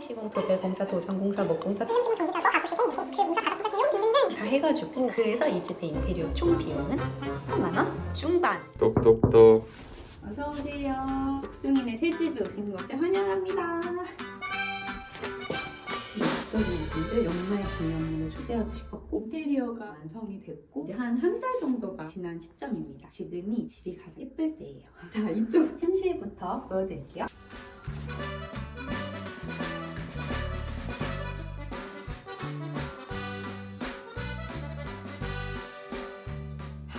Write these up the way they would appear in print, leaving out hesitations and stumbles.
시공, 도배공사, 도장공사, 목공사, 시공, 전기작업, 가구 시공, 복실 공사, 바닥공사, 기용 등등등 다 해가지고 그래서 이 집의 인테리어 총 비용은 3만 원 중반. 똑똑똑. 어서 오세요. 복숭이네 새 집에 오신 것을 환영합니다. 분들 연말 기념으로 초대하고 싶었고 인테리어가 완성이 됐고 이제 한 달 정도가 지난 시점입니다. 지금이 집이 가장 예쁠 때예요. 자, 이쪽 침실부터 보여드릴게요.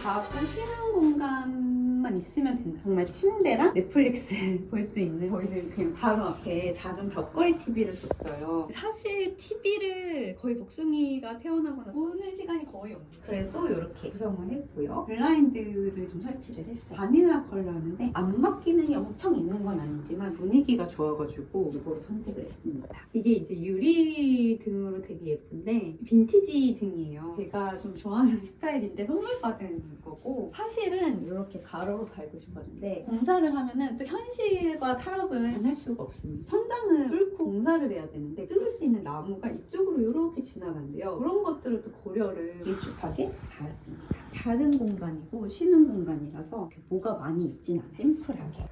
자고 쉬는 공간만 있으면 된다. 정말 침대랑 넷플릭스 볼 수 있는, 저희는 그냥 바로 앞에 작은 벽걸이 TV를 줬어요. 사실 TV를 거의 복숭이가 태어나거나 보는 시간이 거의 없는데 그래도 이렇게 구성을 했고요. 블라인드를 좀 설치를 했어요. 바닐라 컬러였는데 안막 기능이 엄청 있는 건 아니지만 분위기가 좋아가지고 이거를 선택을 했습니다. 이게 이제 유리 등으로 되게 예쁜데 빈티지 등이에요. 제가 좀 좋아하는 스타일인데 선물 받은 거고, 사실은 이렇게 가로로 달고 싶었는데 공사를 하면은 또 현실과 타협을 안 할 수가 없습니다. 천장을 뚫고 공사를 해야 되는데 뚫을 수 있는 나무가 이쪽으로 이렇게 지나간대요. 그런 것들을 또 고려를 길쭉하게 달았습니다. 작은 공간이고 쉬는 공간이라서 이렇게 뭐가 많이 있진 않아요. 심플하게.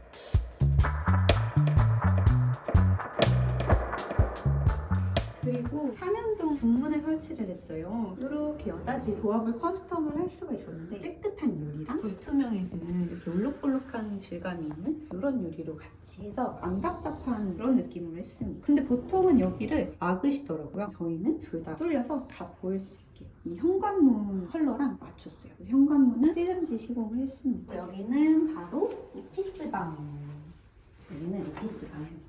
그리고 삼연동 중문에 설치를 했어요. 이렇게 여닫이 조합을 커스텀을 할 수가 있었는데 깨끗한 유리랑 불투명해지는 이렇게 올록볼록한 질감이 있는 이런 유리로 같이 해서 안 답답한 그런 느낌으로 했습니다. 근데 보통은 여기를 막으시더라고요. 저희는 둘 다 뚫려서 다 보일 수 있게 이 현관문 컬러랑 맞췄어요. 그래서 현관문은 필름지 시공을 했습니다. 여기는 바로 오피스방. 여기는 오피스방입니다.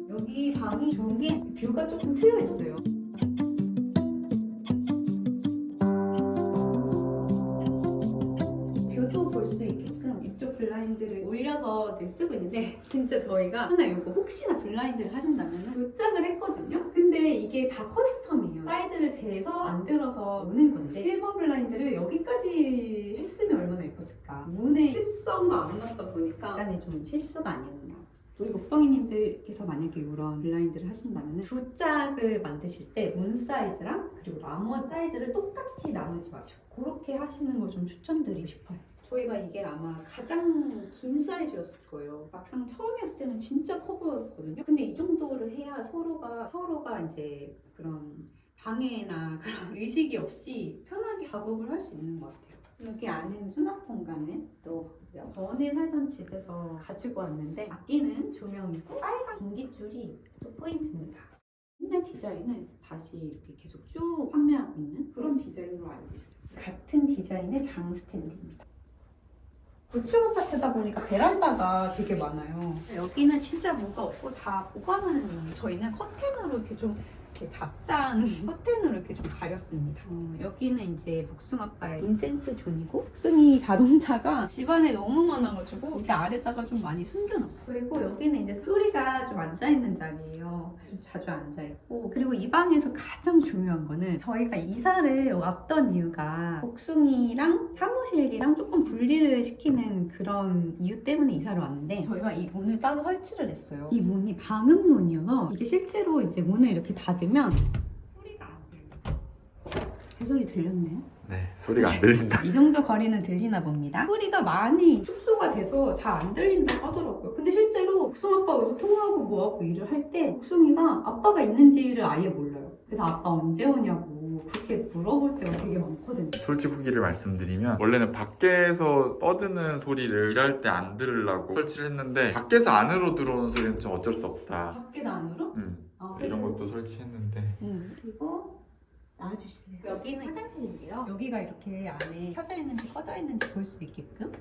여기 방이 좋은 게 뷰가 조금 트여 있어요. 뷰도 볼 수 있게끔 이쪽 블라인드를 올려서 쓰고 있는데, 진짜 저희가 하나 이거 혹시나 블라인드를 하신다면 도장을 했거든요. 근데 이게 다 커스텀이에요. 사이즈를 재서 만들어서 오는 건데 1번 블라인드를 여기까지 했으면 얼마나 예뻤을까. 문의 특성과 안 맞다 보니까 약간의 좀 실수가 아니었나. 우리 목동이님들께서 만약에 이런 블라인드를 하신다면 두 짝을 만드실 때 문 사이즈랑 그리고 나머지 사이즈를 똑같이 나누지 마시고 그렇게 하시는 걸 좀 추천드리고 싶어요. 저희가 이게 아마 가장 긴 사이즈였을 거예요. 막상 처음이었을 때는 진짜 커 보였거든요. 근데 이 정도를 해야 서로가 이제 그런 방해나 그런 의식이 없이 편하게 작업을 할 수 있는 것 같아요. 여기 안에는 수납 공간을 넣어봤고요. 전에 살던 집에서 가지고 왔는데 아끼는 조명이고 빨간 전깃줄이 또 포인트입니다. 옛날 디자인을 다시 이렇게 계속 쭉 판매하고 있는 그런 디자인으로 알고 있어요. 같은 디자인의 장 스탠드입니다. 구축 아파트다 보니까 베란다가 되게 많아요. 여기는 진짜 뭐가 없고 다 보관하는 거예요. 저희는 커튼으로 이렇게 좀 이렇게 잡다한 커튼으로 이렇게 좀 가렸습니다. 여기는 이제 복숭아빠의 인센스 존이고, 복숭이 자동차가 집안에 너무 많아가지고 여기 아래다가 좀 많이 숨겨놨어요. 그리고 여기는 이제 소리가 좀 앉아있는 자리예요. 좀 자주 앉아있고, 그리고 이 방에서 가장 중요한 거는 저희가 이사를 왔던 이유가 복숭이랑 사무실이랑 조금 분리를 시키는 그런 이유 때문에 이사를 왔는데, 저희가 이 문을 따로 설치를 했어요. 이 문이 방음문이어서 이게 실제로 이제 문을 이렇게 닫으면 소리가 안 들려요. 제 소리 들렸네요? 네, 소리가 안 들린다. 이 정도 거리는 들리나 봅니다. 소리가 많이 축소가 돼서 잘 안 들린다고 하더라고요. 근데 실제로 복숭아빠가 여기서 통화하고 뭐하고 일을 할 때 복숭이가 아빠가 있는지를 아예 몰라요. 그래서 아빠 언제 오냐고 그렇게 물어볼 때가 되게 많거든요. 솔직 후기를 말씀드리면 원래는 밖에서 떠드는 소리를 일할 때 안 들으려고 설치를 했는데 밖에서 안으로 들어오는 소리는 좀 어쩔 수 없다. 밖에서 안으로? 이런 것도 설치했는데 그리고 나와주실래요? 여기는 화장실인데요. 여기가 이렇게 안에 켜져 있는지 꺼져 있는지 볼 수 있게끔,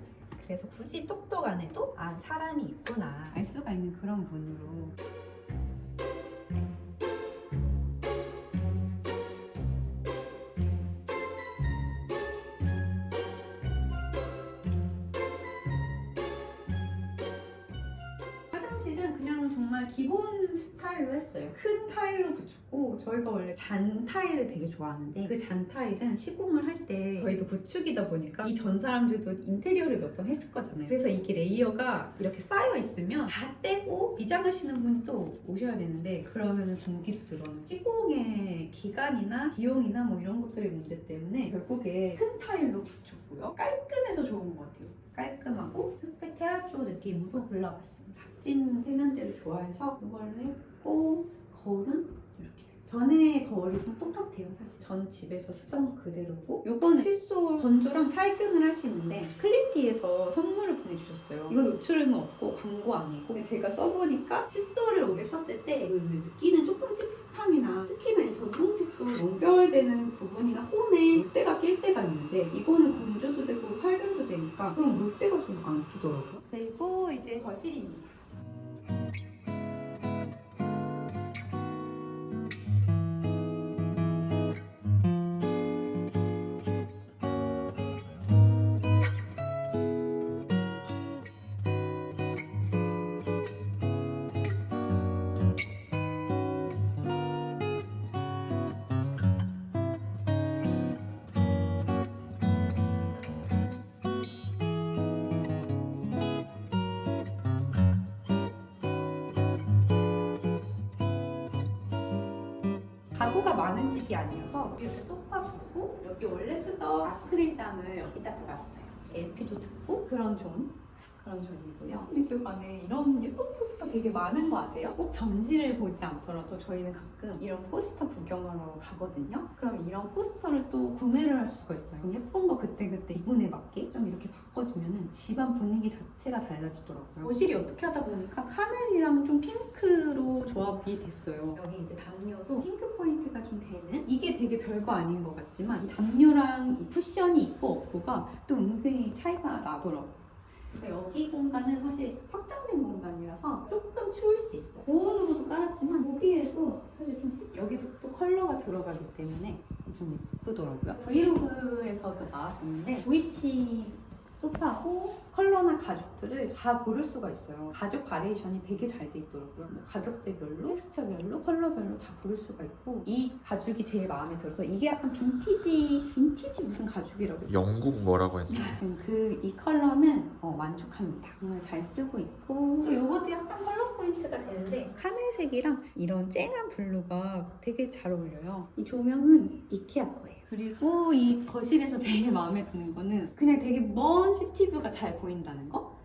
그래서 굳이 똑똑 안 해도 사람이 있구나 알 수가 있는 그런 문으로. 거실은 그냥 정말 기본 스타일로 했어요. 큰 타일로 붙였고 저희가 원래 잔 타일을 되게 좋아하는데 그 잔 타일은 시공을 할 때 저희도 구축이다 보니까 이 전 사람들도 인테리어를 몇 번 했을 거잖아요. 그래서 이게 레이어가 이렇게 쌓여 있으면 다 떼고 미장하시는 분이 또 오셔야 되는데 그러면 공기도 들어오는 시공의 기간이나 비용이나 뭐 이런 것들의 문제 때문에 결국에 큰 타일로 붙였고요. 깔끔해서 좋은 것 같아요. 깔끔하고 흑백 테라조 느낌으로 골라봤습니다. 찐 세면대를 좋아해서 이걸로 했고 거울은 이렇게. 전에 거울이 좀 똑같아요. 사실 전 집에서 쓰던 거 그대로고 요거는 칫솔 건조랑 살균을 할 수 있는데 클린티에서 선물을 보내주셨어요. 이거 노출은 없고 광고 아니고 근데 제가 써보니까 칫솔을 오래 썼을 때 느끼는 조금 찝찝함이나 특히나 이 전동 칫솔 연결되는 부분이나 홈에 물때가 낄 때가 있는데 이거는 건조도 되고 살균도 되니까 그럼 물때가 좀 안 끼더라고요. 그리고 이제 거실입니다. 가구가 많은 집이 아니어서 이렇게 소파 두고 여기 원래 쓰던 아크릴장을 여기다 놨어요. LP도 듣고 그런 존이고요. 미술관에 이런 예쁜 포스터 되게 많은 거 아세요? 꼭 전시를 보지 않더라도 저희는 가끔 이런 포스터 구경하러 가거든요. 그럼 이런 포스터를 또 구매를 할 수가 있어요. 예쁜 거 그때그때 기분에 맞게 좀 이렇게 바꿔주면 집안 분위기 자체가 달라지더라고요. 거실이 어떻게 하다 보니까 카멜이랑 좀 핑크로 조합이 됐어요. 여기 이제 담요도 핑크 포인트가 좀 되는 이게 되게 별거 아닌 것 같지만 이 담요랑 이 쿠션이 있고 없고가 또 은근히 차이가 나더라고요. 그래서 여기 공간은 사실 확장된 공간이라서 조금 추울 수 있어요. 보온으로도 깔았지만 여기에도 사실 좀 여기도 또 컬러가 들어가기 때문에 좀 예쁘더라고요. 브이로그에서도 나왔었는데 도이치 소파고 컬러나 가죽들을 다 고를 수가 있어요. 가죽 바리에이션이 되게 잘 돼 있더라고요. 뭐 가격대별로, 텍스처별로, 컬러별로 다 고를 수가 있고 이 가죽이 제일 마음에 들어서 이게 약간 빈티지 무슨 가죽이라고 영국 뭐라고 했나? 이 컬러는 만족합니다. 정말 잘 쓰고 있고 이것도 약간 컬러 포인트가 되는데 카멜색이랑 이런 쨍한 블루가 되게 잘 어울려요. 이 조명은 이케아 거예요. 그리고 이 거실에서 제일 마음에 드는 거는 그냥 되게 먼 시티뷰가 잘 보인다는 거?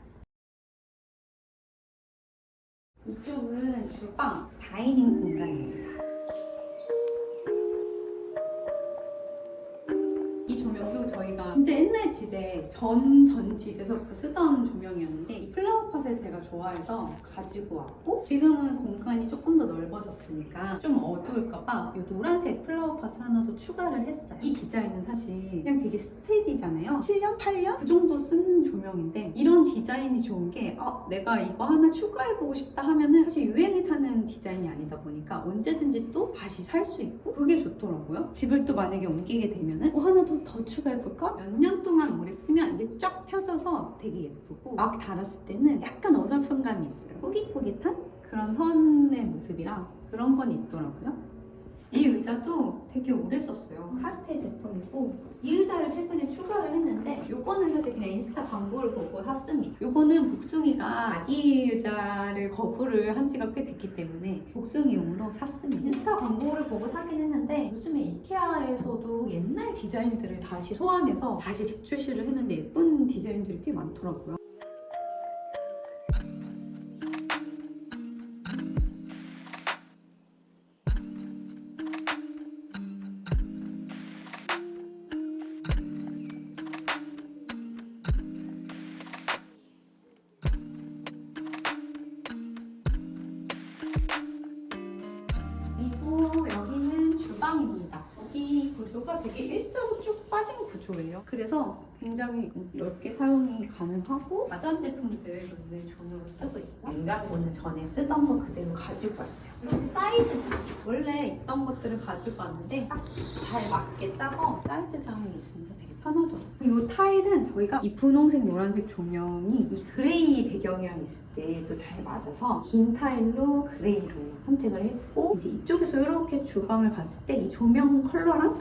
이쪽은 주방, 다이닝 공간입니다. 이 조명도 저희가 진짜 옛날 집에 전 집에서부터 쓰던 조명이었는데 이 플라워팟을 제가 좋아해서 가지고 왔고 지금은 공간이 조금 더 넓어졌으니까 좀 어두울까봐 이 노란색 플라워팟 하나 더 추가를 했어요. 이 디자인은 사실 그냥 되게 스테디잖아요. 7년, 8년? 그 정도 쓴 조명인데 이런 디자인이 좋은 게 내가 이거 하나 추가해보고 싶다 하면은 사실 유행이 타는 디자인이 아니다 보니까 언제든지 또 다시 살 수 있고 그게 좋더라고요. 집을 또 만약에 옮기게 되면은 하나 더 추가해볼까? 몇 년 동안 오래 쓰면 이게 쫙 펴져서 되게 예쁘고 막 달았을 때는 약간 어설픈 감이 있어요. 꼬깃꼬깃한 그런 선의 모습이랑 그런 건 있더라고요. 이 의자도 되게 오래 썼어요. 카르테 제품이고 이 의자를 최근에 추가를 했는데 요거는 사실 그냥 인스타 광고를 보고 샀습니다. 요거는 복숭이가 아기 의자를 거부를 한 지가 꽤 됐기 때문에 복숭이용으로 샀습니다. 인스타 광고를 보고 사긴 했는데 요즘에 이케아에서도 옛날 디자인들을 다시 소환해서 다시 재출시를 했는데 예쁜 디자인들이 꽤 많더라고요. 그리고 여기는 주방입니다. 여기 구조가 되게 일자로 쭉 빠진 구조예요. 그래서 굉장히 넓게 사용이 가능하고 가전제품들 오늘 존으로 쓰고 있고 냉장고는 전에 쓰던 거 그대로 가지고 왔어요. 이렇게 사이드 원래 있던 것들을 가지고 왔는데 딱 잘 맞게 짜서 사이드 장이 있으니까 되게 편하더라고요. 이 타일은 저희가 이 분홍색, 노란색 조명이 이 그레이 배경 배경이랑 있을 때 또 잘 맞아서 긴 타일로 그레이로 선택을 했고, 이제 이쪽에서 이렇게 주방을 봤을 때 이 조명 컬러랑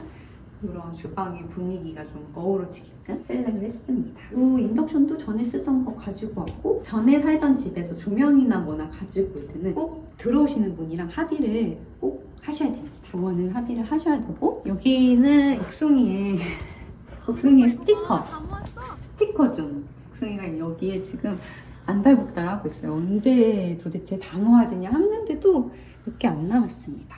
이런 주방의 분위기가 좀 어우러지게끔 셀렉을 했습니다. 이 인덕션도 전에 쓰던 거 가지고 왔고, 전에 살던 집에서 조명이나 뭐나 가지고 올 때는 꼭 들어오시는 분이랑 합의를 꼭 하셔야 됩니다. 그거는 합의를 하셔야 되고, 여기는 복숭이의 스티커 좀. 복숭이가 여기에 지금 안달복달하고 있어요. 언제 도대체 단호화지냐 했는데도 몇 개 안 남았습니다.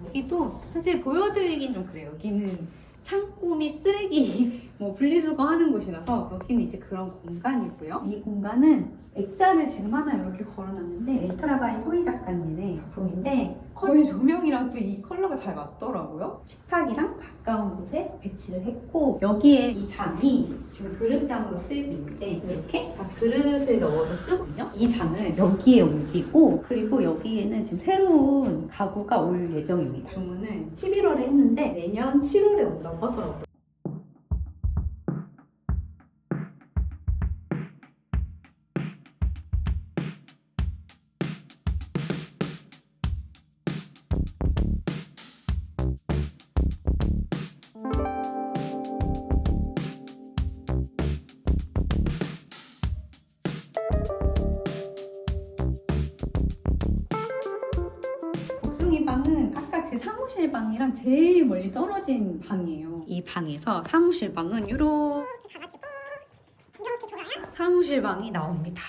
여기도 사실 보여드리긴 좀 그래요. 여기는 창고 및 쓰레기 분리수거 하는 곳이라서 여기는 이제 그런 공간이고요. 이 공간은 액자를 지금 하나 이렇게 걸어놨는데 엘트라바인 소희 작가님의 작품인데 거의 조명이랑 또 이 컬러가 잘 맞더라고요. 식탁이랑 가까운 곳에 배치를 했고, 여기에 이 장이 지금 그릇장으로 쓰이고 있는데 이렇게 다 그릇을 넣어서 쓰거든요. 이 장을 여기에 옮기고, 그리고 여기에는 지금 새로운 가구가 올 예정입니다. 주문을 11월에 했는데 내년 7월에 온다고 하더라고요. 복숭이 방은 아까 그 사무실 방이랑 제일 멀리 떨어진 방이에요. 이 방에서 사무실 방은 이렇게 가가지고 이렇게 돌아요? 사무실 방이 나옵니다.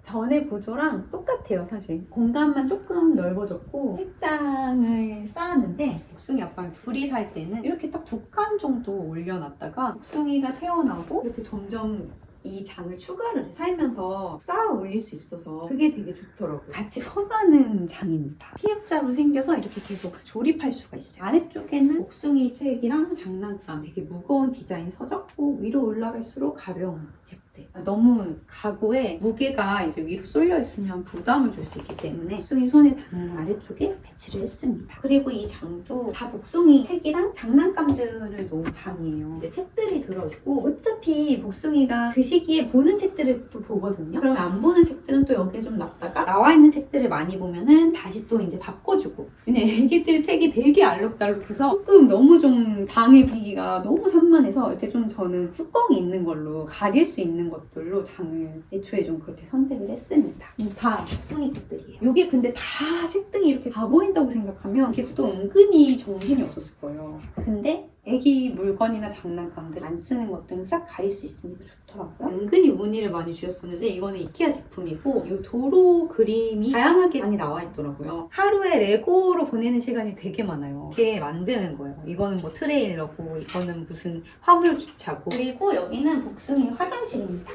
전의 구조랑 똑같아요. 사실 공간만 조금 넓어졌고 책장을 쌓았는데, 복숭이 아빠랑 둘이 살 때는 이렇게 딱 2칸 정도 올려놨다가 복숭이가 태어나고 이렇게 점점 이 장을 추가를 살면서 쌓아 올릴 수 있어서 그게 되게 좋더라고요. 같이 커가는 장입니다. 피읍자로 생겨서 이렇게 계속 조립할 수가 있어요. 아래쪽에는 복숭이 책이랑 장난감, 되게 무거운 디자인 서적고, 위로 올라갈수록 가벼운 책들. 너무 가구에 무게가 이제 위로 쏠려 있으면 부담을 줄 수 있기 때문에 복숭이 손에 닿는 아래쪽에 배치를 했습니다. 그리고 이 장도 다 복숭이 책이랑 장난감들을 놓은 장이에요. 이제 책들이 들어있고, 어차피 복숭이가 그 시기에 보는 책들을 또 보거든요. 그러면 안 보는 책들은 또 여기에 좀 놨다가 나와 있는 책들을 많이 보면은 다시 또 이제 바꿔주고. 근데 애기들 책이 되게 알록달록해서 조금 너무 좀 방의 분위기가 너무 산만해서 이렇게 좀 저는 뚜껑이 있는 걸로 가릴 수 있는 것들로 장을 애초에 좀 그렇게 선택을 했습니다. 다 복숭이 것들이에요. 이게 근데 다 책등이 이렇게 다 보인다고 생각하면 이게 또 은근히 정신이 없었을 거예요. 근데 애기 물건이나 장난감들 안 쓰는 것들은 싹 가릴 수 있으니까 좋더라고요. 은근히 문의를 많이 주셨었는데, 이거는 이케아 제품이고 이 도로 그림이 다양하게 많이 나와 있더라고요. 하루에 레고로 보내는 시간이 되게 많아요. 이렇게 만드는 거예요. 이거는 뭐 트레일러고, 이거는 무슨 화물 기차고, 그리고 여기는 복숭이 화장실입니다.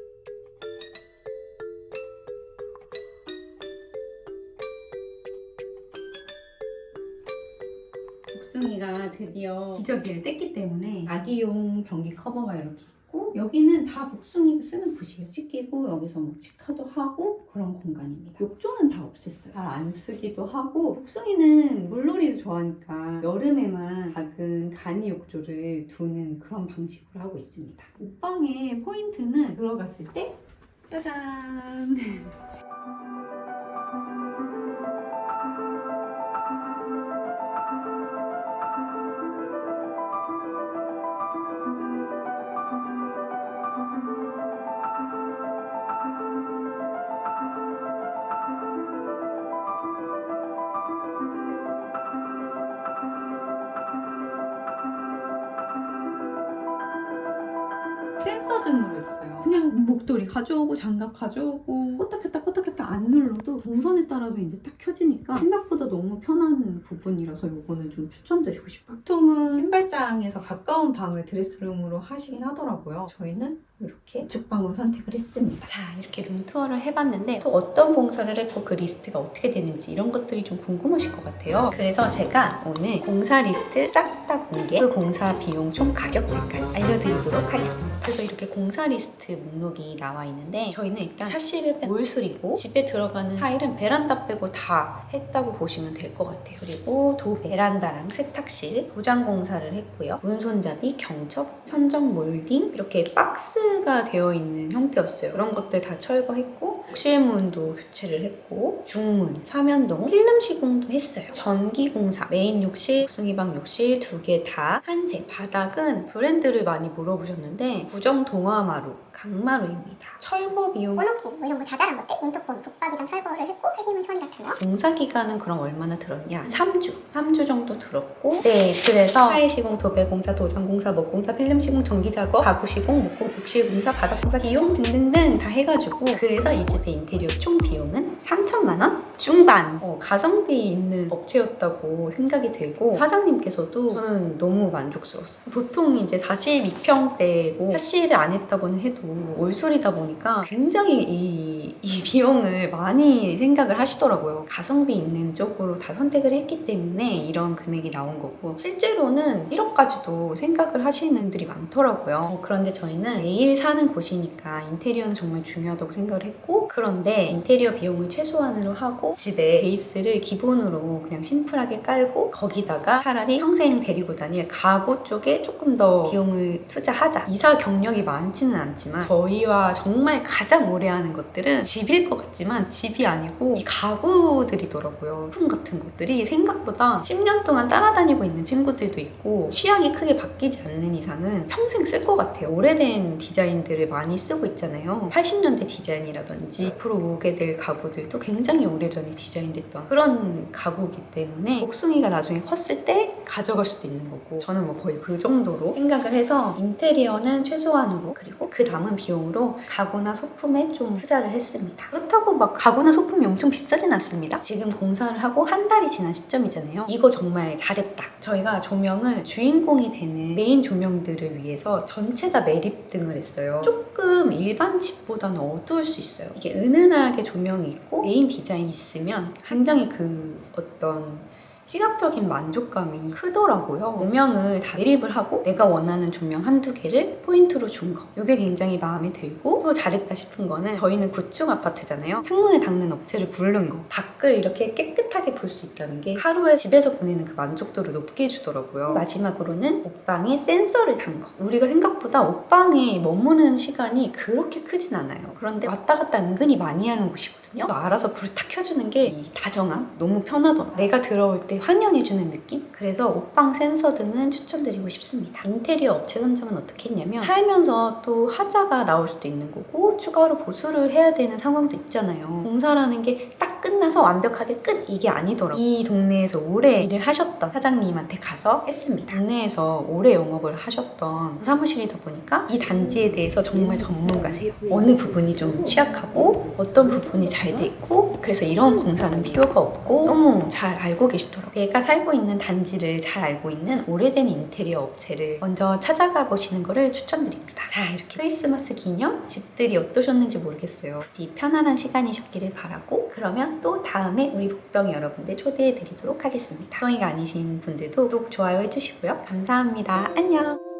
복숭이가 드디어 기저귀를 뗐기 때문에 아기용 변기 커버가 이렇게 있고, 여기는 다 복숭이가 쓰는 곳이에요. 씻기고 여기서 뭐 치카도 하고 그런 공간입니다. 욕조는 다 없앴어요. 잘 안 쓰기도 하고, 복숭이는 물놀이를 좋아하니까 여름에만 작은 간이 욕조를 두는 그런 방식으로 하고 있습니다. 옷방의 포인트는 들어갔을 때 짜잔! 센서 등으로 했어요. 그냥 목도리 가져오고 장갑 가져오고 껐다 켰다 안 눌러도 동선에 따라서 이제 딱 켜지니까 생각보다 너무 편한 부분이라서 이거는 좀 추천드리고 싶어요. 보통은 신발장에서 가까운 방을 드레스룸으로 하시긴 하더라고요. 저희는 이렇게 이쪽방으로 선택을 했습니다. 자, 이렇게 룸투어를 해봤는데 또 어떤 공사를 했고 그 리스트가 어떻게 되는지 이런 것들이 좀 궁금하실 것 같아요. 그래서 제가 오늘 공사 리스트 싹 다 공개, 그 공사 비용 총 가격대까지 알려드리도록 하겠습니다. 그래서 이렇게 공사 리스트 목록이 나와 있는데, 저희는 일단 샤시를 뺀 몰술이고, 집에 들어가는 타일은 베란다 빼고 다 했다고 보시면 될 것 같아요. 그리고 베란다랑 세탁실, 도장 공사를 했고요. 문손잡이, 경첩, 천정 몰딩, 이렇게 박스 펜스가 되어 있는 형태였어요. 그런 것들 다 철거했고 욕실문도 교체를 했고 중문, 사면동, 필름 시공도 했어요. 전기공사, 메인 욕실, 복숭이방 욕실 2개 다 한색. 바닥은 브랜드를 많이 물어보셨는데 구정 동아마루, 강마루입니다. 철거 비용 올로키 뭐 이런 거 자잘한 것들 인터폰, 붙박이장 철거를 했고 폐기물 처리 같은 거. 공사 기간은 그럼 얼마나 들었냐? 3주 정도 들었고 네, 그래서 타일 시공, 도배 공사, 도장 공사, 목 공사, 필름 시공, 전기 작업, 가구 시공, 목공, 욕실 공사, 바닥 공사 비용 등등등 다 해가지고 그래서 이 집의 인테리어 총 비용은 3천만 원 중반. 가성비 있는 업체였다고 생각이 되고 사장님께서도 저는 너무 만족스러웠어요. 보통 이제 42평대고 샤시를 안 했다고는 해도 올수리다 보니까 굉장히 이 비용을 많이 생각을 하시더라고요. 가성비 있는 쪽으로 다 선택을 했기 때문에 이런 금액이 나온 거고 실제로는 1억까지도 생각을 하시는 분들이 많더라고요. 그런데 저희는 매일 사는 곳이니까 인테리어는 정말 중요하다고 생각을 했고 그런데 인테리어 비용을 최소한으로 하고 집에 베이스를 기본으로 그냥 심플하게 깔고 거기다가 차라리 평생 데리고 다닐 가구 쪽에 조금 더 비용을 투자하자. 이사 경력이 많지는 않지만 저희와 정말 가장 오래 하는 것들은 집일 것 같지만 집이 아니고 이 가구들이더라고요. 소품 같은 것들이 생각보다 10년 동안 따라다니고 있는 친구들도 있고 취향이 크게 바뀌지 않는 이상은 평생 쓸 것 같아요. 오래된 디자인들을 많이 쓰고 있잖아요. 80년대 디자인이라든지 앞으로 오게 될 가구들도 굉장히 오래전에 디자인됐던 그런 가구이기 때문에 복숭이가 나중에 컸을 때 가져갈 수도 있는 거고 저는 뭐 거의 그 정도로 생각을 해서 인테리어는 최소한으로 그리고 그 남은 비용으로 가구나 소품에 좀 투자를 했습니다. 그렇다고 막 가구나 소품이 엄청 비싸진 않습니다. 지금 공사를 하고 한 달이 지난 시점이잖아요. 이거 정말 잘했다. 저희가 조명을 주인공이 되는 메인 조명들을 위해서 전체 다 매립등을 했어요. 조금 일반 집보다는 어두울 수 있어요. 이게 은은하게 조명이 있고 메인 디자인이 있으면 굉장히 그 어떤 시각적인 만족감이 크더라고요. 조명을 다 매립을 하고 내가 원하는 조명 한두 개를 포인트로 준 거. 이게 굉장히 마음에 들고 또 잘했다 싶은 거는 저희는 구축 아파트잖아요. 창문에 닦는 업체를 부른 거. 밖을 이렇게 깨끗하게 볼 수 있다는 게 하루에 집에서 보내는 그 만족도를 높게 해주더라고요. 마지막으로는 옷방에 센서를 단 거. 우리가 생각보다 옷방에 머무는 시간이 그렇게 크진 않아요. 그런데 왔다 갔다 은근히 많이 하는 곳이거든요. 그래서 알아서 불을 탁 켜주는 게 이 다정함? 너무 편하더라고요. 내가 들어올 때 환영해주는 느낌? 그래서 옷방 센서 등은 추천드리고 싶습니다. 인테리어 업체 선정은 어떻게 했냐면 살면서 또 하자가 나올 수도 있는 거고 추가로 보수를 해야 되는 상황도 있잖아요. 공사라는 게 딱 끝나서 완벽하게 끝! 이게 아니더라고요. 이 동네에서 오래 일을 하셨던 사장님한테 가서 했습니다. 동네에서 오래 영업을 하셨던 사무실이다 보니까 이 단지에 대해서 정말 전문가세요. 어느 부분이 좀 취약하고 어떤 부분이 잘 돼 있고 그래서 이런 공사는 필요가 없고 너무 잘 알고 계시더라고요. 내가 살고 있는 단지를 잘 알고 있는 오래된 인테리어 업체를 먼저 찾아가 보시는 거를 추천드립니다. 자, 이렇게 크리스마스 기념 집들이 어떠셨는지 모르겠어요. 부디 편안한 시간이셨기를 바라고 그러면 또 다음에 우리 복덩이 여러분들 초대해 드리도록 하겠습니다. 복덩이가 아니신 분들도 구독, 좋아요 해주시고요. 감사합니다. 안녕.